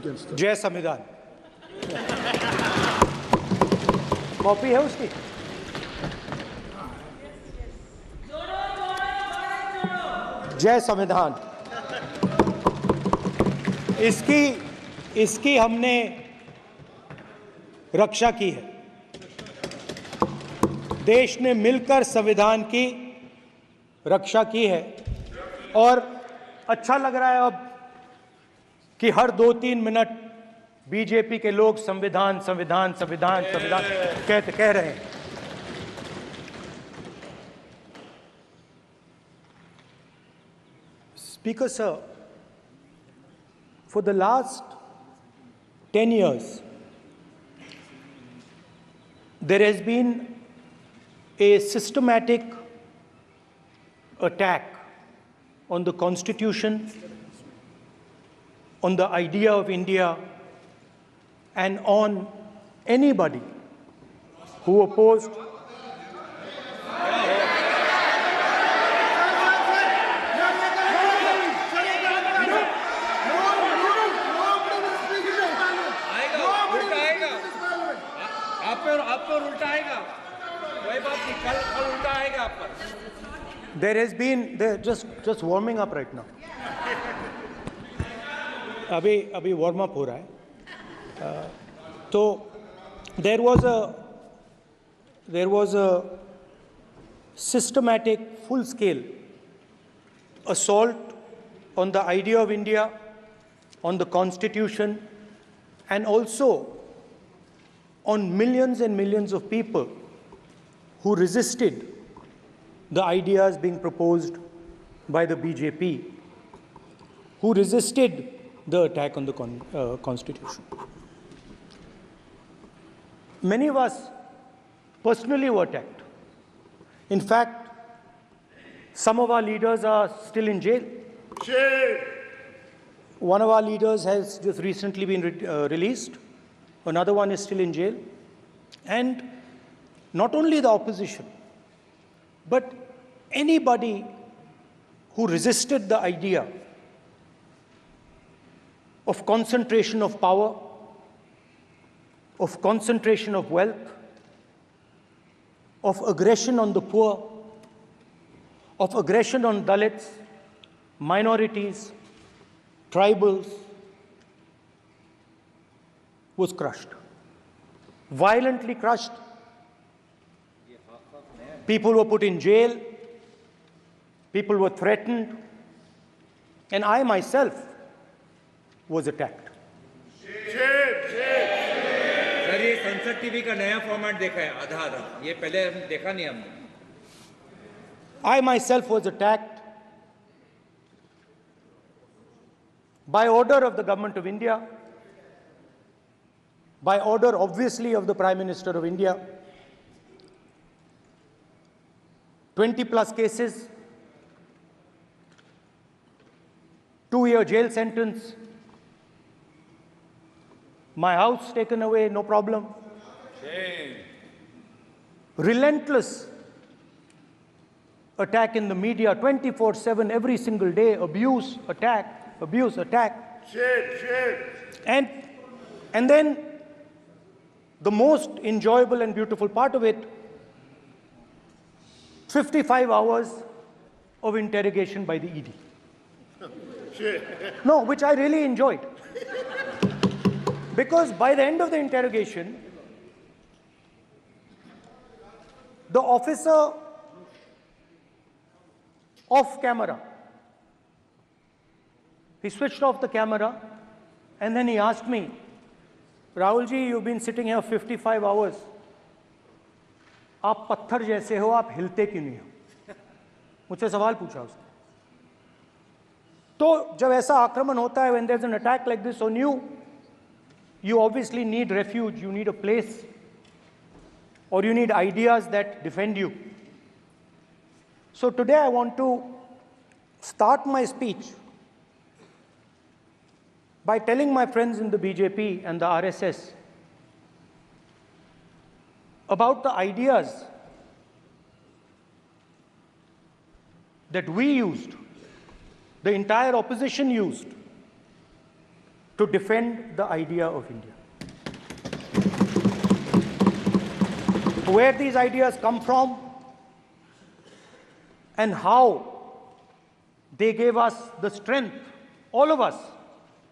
जय संविधान। कॉपी है उसकी? जय संविधान। इसकी हमने रक्षा की है। देश ने मिलकर संविधान की रक्षा की है और अच्छा लग रहा है अब कि हर 2-3 मिनट बीजेपी के लोग संविधान संविधान संविधान संविधान कह रहे हैं। Speaker sir, for the last 10 years, there has been a systematic attack on the Constitution, on the idea of India, and on anybody who opposed. There has been, just warming up right now. अभी warm up हो रहा है। तो there was a systematic, full-scale assault on the idea of India, on the Constitution, and also on millions and millions of people who resisted the ideas being proposed by the BJP, who resisted the attack on the Constitution. Many of us personally were attacked. In fact, some of our leaders are still in jail. One of our leaders has just recently been released. Another one is still in jail. And not only the opposition, but anybody who resisted the idea of concentration of power, of concentration of wealth, of aggression on the poor, of aggression on Dalits, minorities, tribals, was crushed, violently crushed. People were put in jail, people were threatened, and I myself was attacked. Sir, ये संसद TV का नया format देखा है, आधा, ये पहले देखा नहीं हमने। I myself was attacked by order of the Government of India, by order obviously of the Prime Minister of India. 20+ cases, 2-year jail sentence, my house taken away, no problem. Relentless attack in the media, 24/7, every single day, abuse, attack, abuse, attack. And then the most enjoyable and beautiful part of it, 55 hours of interrogation by the ED. No, which I really enjoyed. Because by the end of the interrogation, the officer off camera, he switched off the camera and then he asked me, Rahul ji, you've been sitting here 55 hours. आप पत्थर जैसे हो, आप हिलते क्यों नहीं हो? मुझसे सवाल पूछा उसने। तो जब ऐसा आक्रमण होता है, when there's an attack like this on you, you obviously need refuge, you need a place, or you need ideas that defend you. So today I want to start my speech by telling my friends in the BJP and the RSS about the ideas that we used, the entire opposition used, to defend the idea of India. Where these ideas come from and how they gave us the strength, all of us,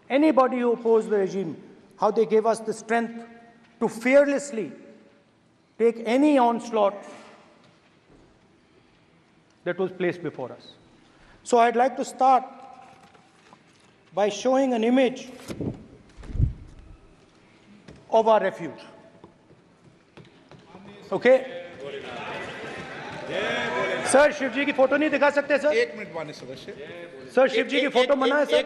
anybody who opposed the regime, how they gave us the strength to fearlessly take any onslaught that was placed before us. So I'd like to start by showing an image of our refuge. Okay? Sir Shiv ji की photo नहीं दिखा सकते sir? एक minute माननीय सदस्य। Sir Shiv ji की photo मना है सर?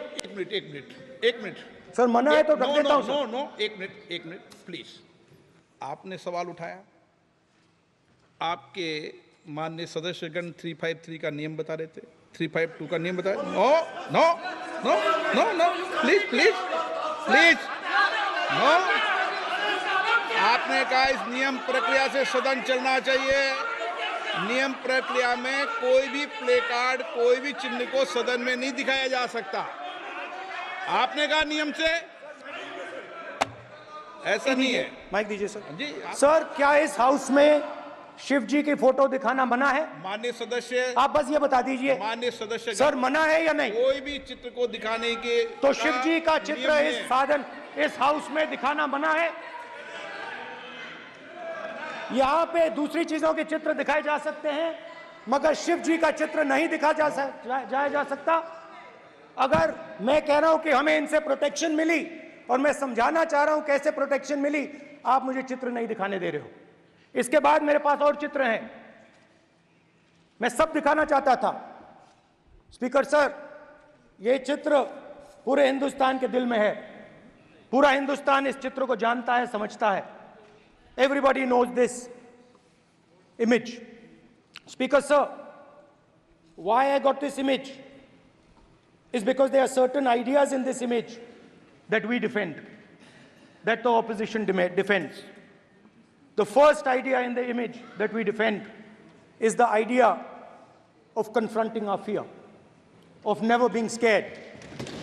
एक मिनट सर मना है तो रख देता हूं सर। नो एक मिनट प्लीज। आपने सवाल उठाया, आपके माननीय सदस्यगण 353 का नियम बता रहे थे, 352 का नियम बता रहे। No please no. आपने कहा इस नियम प्रक्रिया से सदन चलना चाहिए। नियम प्रक्रिया में कोई भी प्ले कार्ड, कोई भी चिन्ह को सदन में नहीं दिखाया जा सकता। आपने कहा नियम से, ऐसा नहीं है। माइक दीजिए सर। जी सर क्या इस हाउस में शिव जी की फोटो दिखाना मना है? माननीय सदस्य, आप बस ये बता दीजिए। माननीय सदस्य सर मना है या नहीं? कोई भी चित्र को दिखाने के तो शिव जी का चित्र नियम इस है। साधन इस हाउस में दिखाना मना है? यहाँ पे दूसरी चीजों के चित्र दिखाए जा सकते हैं मगर शिव जी का चित्र नहीं दिखा जाया जा सकता। अगर मैं कह रहा हूं कि हमें इनसे प्रोटेक्शन मिली और मैं समझाना चाह रहा हूं कैसे प्रोटेक्शन मिली, आप मुझे चित्र नहीं दिखाने दे रहे हो। इसके बाद मेरे पास और चित्र हैं, मैं सब दिखाना चाहता था। स्पीकर सर, ये चित्र पूरे हिंदुस्तान के दिल में है। पूरा हिंदुस्तान इस चित्र को जानता है, समझता है। Everybody knows this image. Speaker sir, why I got this image is because there are certain ideas in this image that we defend, that the opposition defends. The first idea in the image that we defend is the idea of confronting our fear, of never being scared.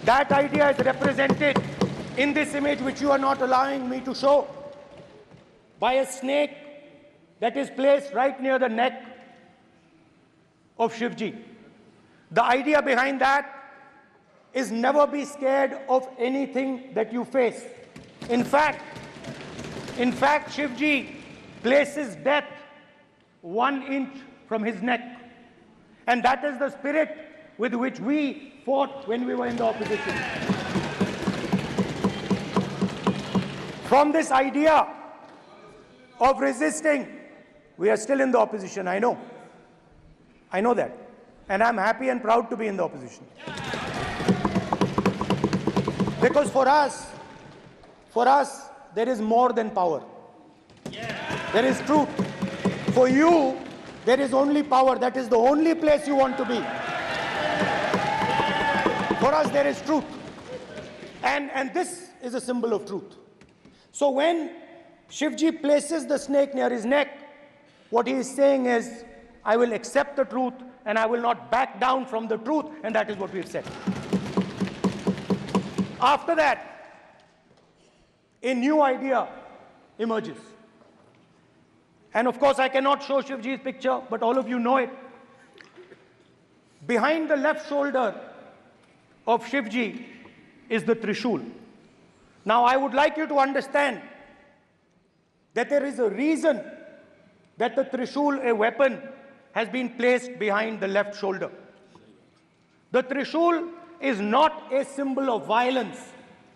That idea is represented in this image, which you are not allowing me to show, by a snake that is placed right near the neck of Shivji. The idea behind that is never be scared of anything that you face. In fact, Shivji places death 1 inch from his neck. And that is the spirit with which we fought when we were in the opposition. From this idea of resisting, we are still in the opposition, I know. I know that. And I'm happy and proud to be in the opposition. Because for us, there is more than power. There is truth. For you, there is only power. That is the only place you want to be. For us, there is truth. And this is a symbol of truth. So when Shivji places the snake near his neck, what he is saying is, I will accept the truth and I will not back down from the truth, and that is what we've said. After that, a new idea emerges. And of course, I cannot show Shivji's picture, but all of you know it. Behind the left shoulder of Shivji is the Trishul. Now, I would like you to understand that there is a reason that the Trishul, a weapon, has been placed behind the left shoulder. The Trishul is not a symbol of violence.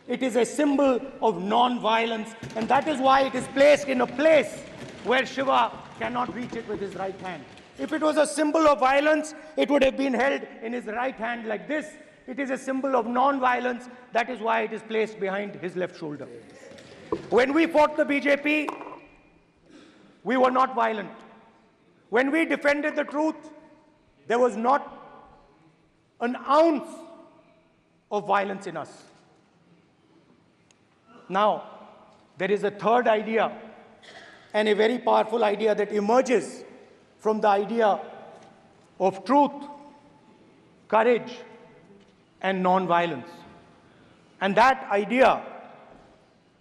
It is a symbol of non-violence, and that is why it is placed in a place where Shiva cannot reach it with his right hand. If it was a symbol of violence, it would have been held in his right hand like this. It is a symbol of non-violence. That is why it is placed behind his left shoulder. When we fought the BJP, we were not violent. When we defended the truth, there was not an ounce of violence in us. Now, there is a third idea, and a very powerful idea that emerges from the idea of truth, courage, and non-violence. And that idea,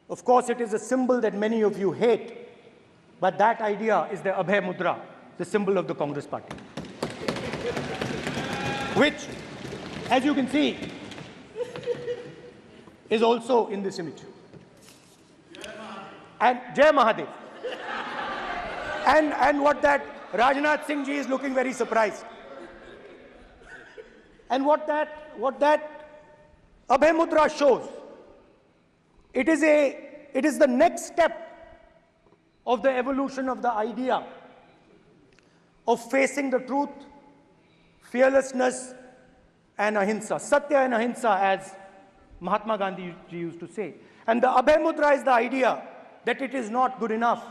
of course, it is a symbol that many of you hate, but that idea is the Abhay Mudra, the symbol of the Congress party, which, as you can see, is also in this image. And Jai Mahadev. And what that Rajnath Singh ji is looking very surprised. And what that Abhay Mudra shows, it is the next step of the evolution of the idea of facing the truth, fearlessness, and ahimsa. Satya and ahimsa, as Mahatma Gandhi ji used to say. And the Abhay Mudra is the idea that it is not good enough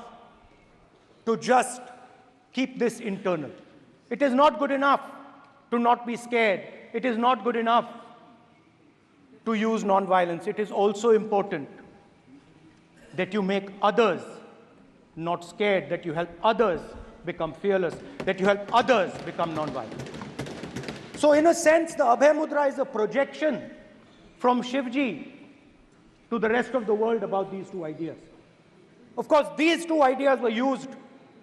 to just keep this internal. It is not good enough to not be scared. It is not good enough to use non-violence. It is also important that you make others not scared, that you help others become fearless, that you help others become non-violent. So in a sense, the Abhay Mudra is a projection from Shivji to the rest of the world about these two ideas. Of course, these two ideas were used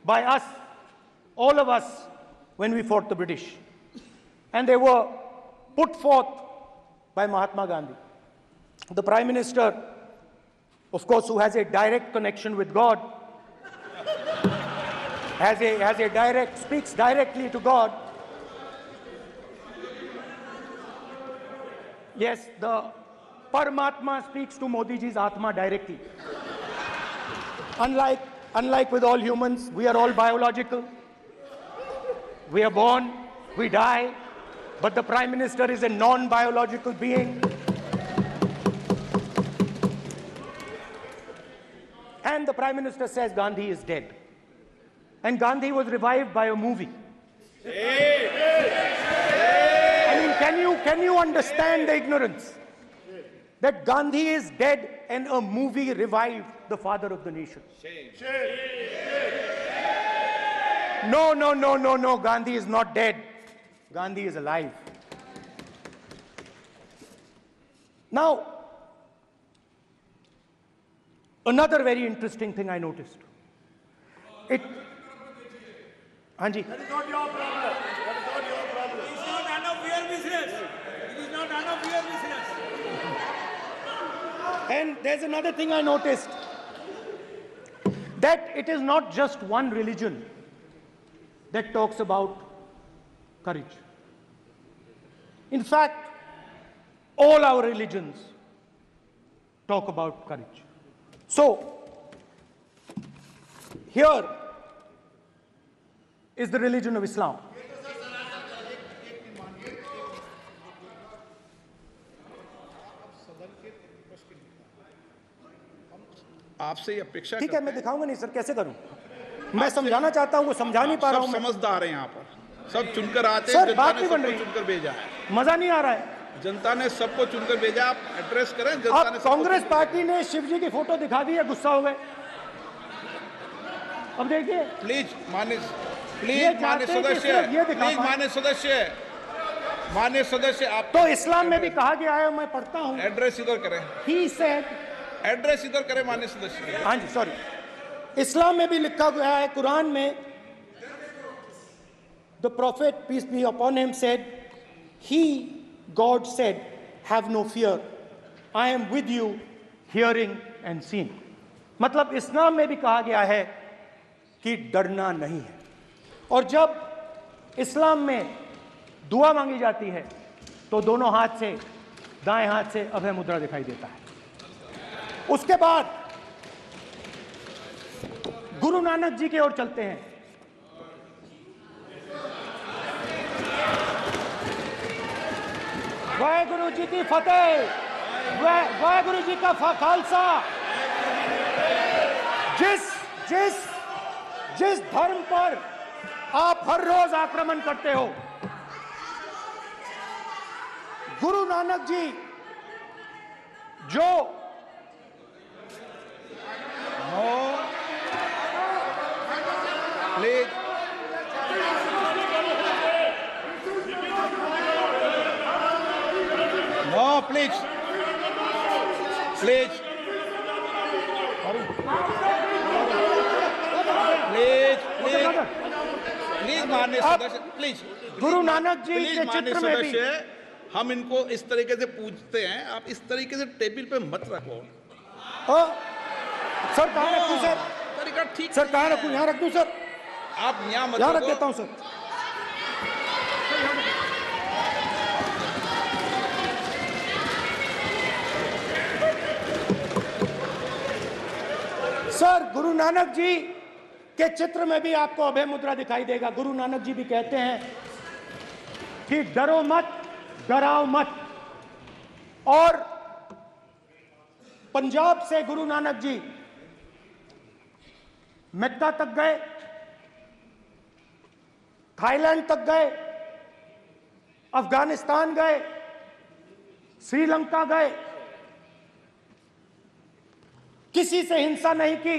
by us, all of us, when we fought the British. And they were put forth by Mahatma Gandhi. The Prime Minister, of course, who has a direct connection with God, speaks directly to God. Yes, the Paramatma speaks to Modi ji's Atma directly. Unlike with all humans, we are all biological. We are born, we die, but the Prime Minister is a non-biological being. And the Prime Minister says Gandhi is dead. And Gandhi was revived by a movie. I mean, can you understand the ignorance? That Gandhi is dead and a movie revived the father of the nation. No, Gandhi is not dead. Gandhi is alive. Now, another very interesting thing I noticed. Hanji. That is not your problem. That is not your problem. It is not none of your business. It is not none of your business. And there's another thing I noticed. That it is not just one religion that talks about courage. In fact, all our religions talk about courage. So, here is the religion of Islam. आपसे ये अपेक्षा ठीक है, मैं दिखाऊंगा नहीं sir, कैसे करूं? मैं समझाना चाहता हूं, वो समझा नहीं पा रहा हूं। सब समझदार हैं यहाँ पर, सब चुनकर आते हैं। सर, जनता बात ने नहीं बन सबको रही। चुनकर भेजा है। मजा नहीं आ रहा है। जनता ने सबको चुनकर भेजा, आप एड्रेस करें। जनता ने अब कांग्रेस पार्टी ने शिवजी की फोटो दिखा दी है, गुस्सा हो गए। अब देखिए, प्लीज मान्य सदस्य आप तो इस्लाम में भी कहा गया है, मैं पढ़ता हूं। एड्रेस इधर करें। He said, एड्रेस इधर करें मान्य सदस्य। हाँ जी, सॉरी, इस्लाम में भी लिखा गया है, कुरान में, the prophet peace be upon him said, God said, have no fear, I am with you, hearing and seeing. मतलब इस्लाम में भी कहा गया है कि डरना नहीं है। और जब इस्लाम में दुआ मांगी जाती है तो दोनों हाथ से, दाएं हाथ से अभय मुद्रा दिखाई देता है। उसके बाद गुरु नानक जी की ओर चलते हैं। वाहेगुरु जी की फतेह, वाहेगुरु जी का खालसा। जिस धर्म पर आप हर रोज आक्रमण करते हो, गुरु नानक जी जो please no please please please please please माननीय सदस्य please Guru Nanak ji please के माननीय चित्र में भी सदस्य, हम इनको इस तरीके से पूछते हैं, आप इस तरीके से टेबल पे मत रखो। सर कहाँ रखूं सर? तरीका ठीक सर कहाँ नहीं रखूं? है। यहाँ रख दूं सर? आप यहाँ मत यहाँ रख रखो। देता हूँ सर। सर गुरु नानक जी के चित्र में भी आपको अभय मुद्रा दिखाई देगा। गुरु नानक जी भी कहते हैं कि डरो मत, डराओ मत। और पंजाब से गुरु नानक जी मेक्का तक गए, थाईलैंड तक गए, अफगानिस्तान गए, श्रीलंका गए, किसी से हिंसा नहीं की,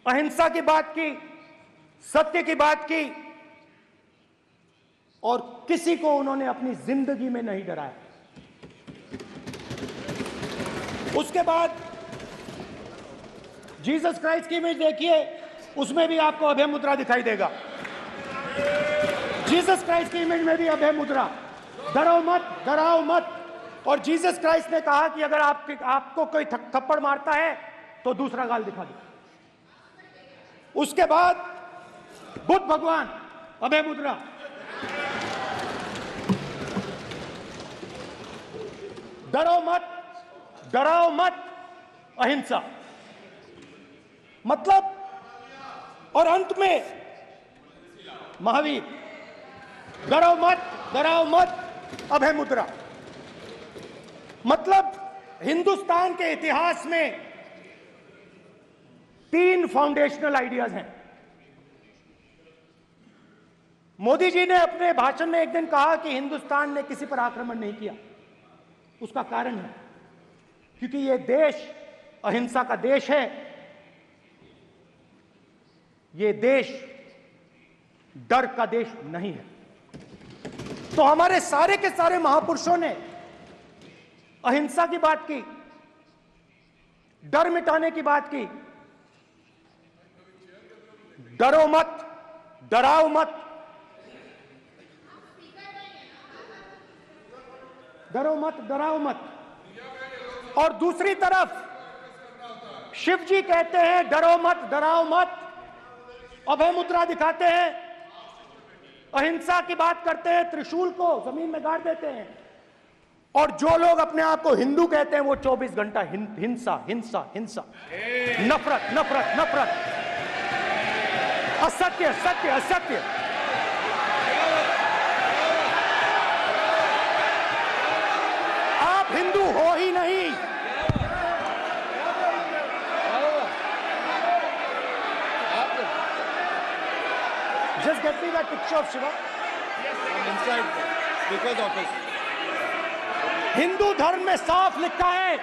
अहिंसा की बात की, सत्य की बात की, और किसी को उन्होंने अपनी जिंदगी में नहीं डराया। उसके बाद जीसस क्राइस्ट की इमेज देखिए, उसमें भी आपको अभय मुद्रा दिखाई देगा। जीसस क्राइस्ट की इमेज में भी अभय मुद्रा, डरो मत, डराओ मत। और जीसस क्राइस्ट ने कहा कि अगर आपको कोई थप्पड़ मारता है तो दूसरा गाल दिखा दो। उसके बाद बुद्ध भगवान, अभय मुद्रा, डरो मत, डराओ मत, अहिंसा। मतलब, और अंत में महावीर, डरो मत, डराओ मत, अभय मुद्रा। मतलब हिंदुस्तान के इतिहास में 3 फाउंडेशनल आइडियाज हैं। मोदी जी ने अपने भाषण में एक दिन कहा कि हिंदुस्तान ने किसी पर आक्रमण नहीं किया। उसका कारण है क्योंकि यह देश अहिंसा का देश है, यह देश डर का देश नहीं है। तो हमारे सारे के सारे महापुरुषों ने अहिंसा की बात की, डर मिटाने की बात की। डरो मत, डराओ मत, डरो मत, डराओ मत। और दूसरी तरफ शिव जी कहते हैं डरो मत, डराओ मत, अभय मुद्रा दिखाते हैं, अहिंसा की बात करते हैं, त्रिशूल को जमीन में गाड़ देते हैं। और जो लोग अपने आप को हिंदू कहते हैं वो 24 घंटा हिंसा, हिंसा, हिंसा, नफरत, नफरत, नफरत, असत्य, सत्य, असत्य। आप हिंदू हो ही नहीं। Just get me that picture of Shiva. inside because of his Hindu धर्म में साफ लिखा है,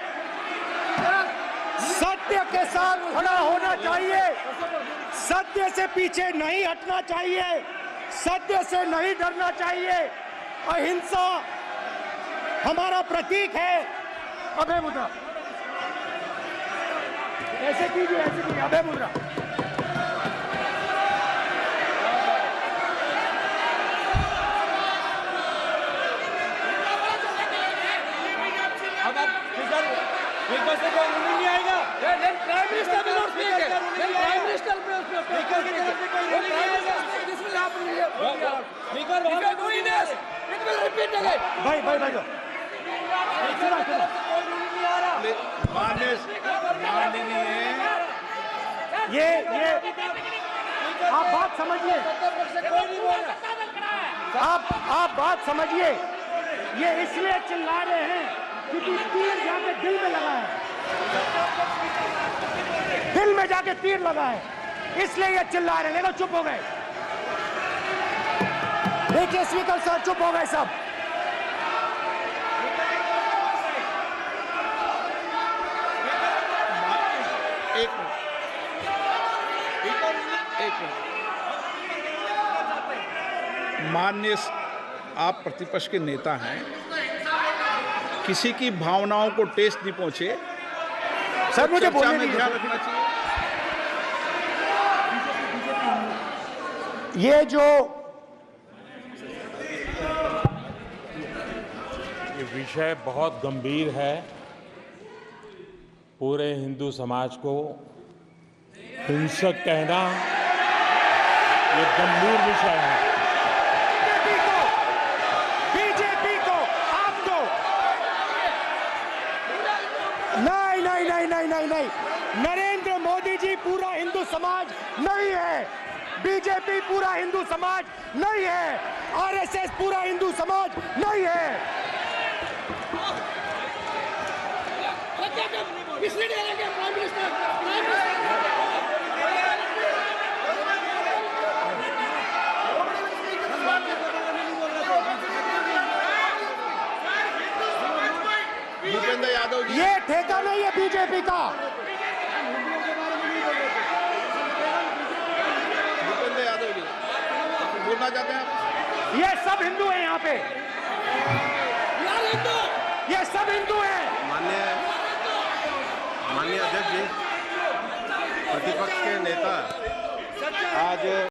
सत्य के साथ खड़ा होना चाहिए, सत्य से पीछे नहीं हटना चाहिए, सत्य से नहीं डरना चाहिए। अहिंसा हमारा प्रतीक है। अभय मुद्रा ऐसे कीजिए, ऐसे कीजिए, अभय मुद्रा। अब स्पीकर से कोई नहीं आएगा। Prime Minister will not speak. Then Prime Minister will not speak. Speaker की तरफ से कोई नहीं आएगा। This will happen here. Speaker If you are doing this, it will repeat again. भाई भाई भाई स्पीकर की तरफ से कोई नहीं आ रहा। माननीय ये आप बात समझिए, कोई नहीं बोल रहा। आप बात समझिए। ये इसलिए चिल्ला रहे हैं क्योंकि तीर जाके दिल में लगा है, दिल में जाके तीर लगा है, इसलिए ये चिल्ला रहे हैं। देखो चुप हो गए, देखिए स्पीकर साहब चुप हो गए सब। एक मिनट, माननीय आप प्रतिपक्ष के नेता हैं, किसी की भावनाओं को ठेस नहीं पहुंचे, सर मुझे चर्चा बोलने में दीजिए। ध्यान रखना चाहिए। ये जो ये विषय बहुत गंभीर है। पूरे हिंदू समाज को हिंसक कहना ये गंभीर विषय है। बीजेपी को आपको नहीं, नरेंद्र मोदी जी पूरा हिंदू समाज नहीं है, बीजेपी पूरा हिंदू समाज नहीं है, आरएसएस पूरा हिंदू समाज नहीं है। भूपेंद्र यादव जी, ये ठेका नहीं है बीजेपी का। भूपेंद्र यादव जी बोलना चाहते हैं आप? ये सब हिंदू हैं यहाँ पे, ये सब हिंदू हैं। माननीय अध्यक्ष जी, प्रतिपक्ष के नेता आज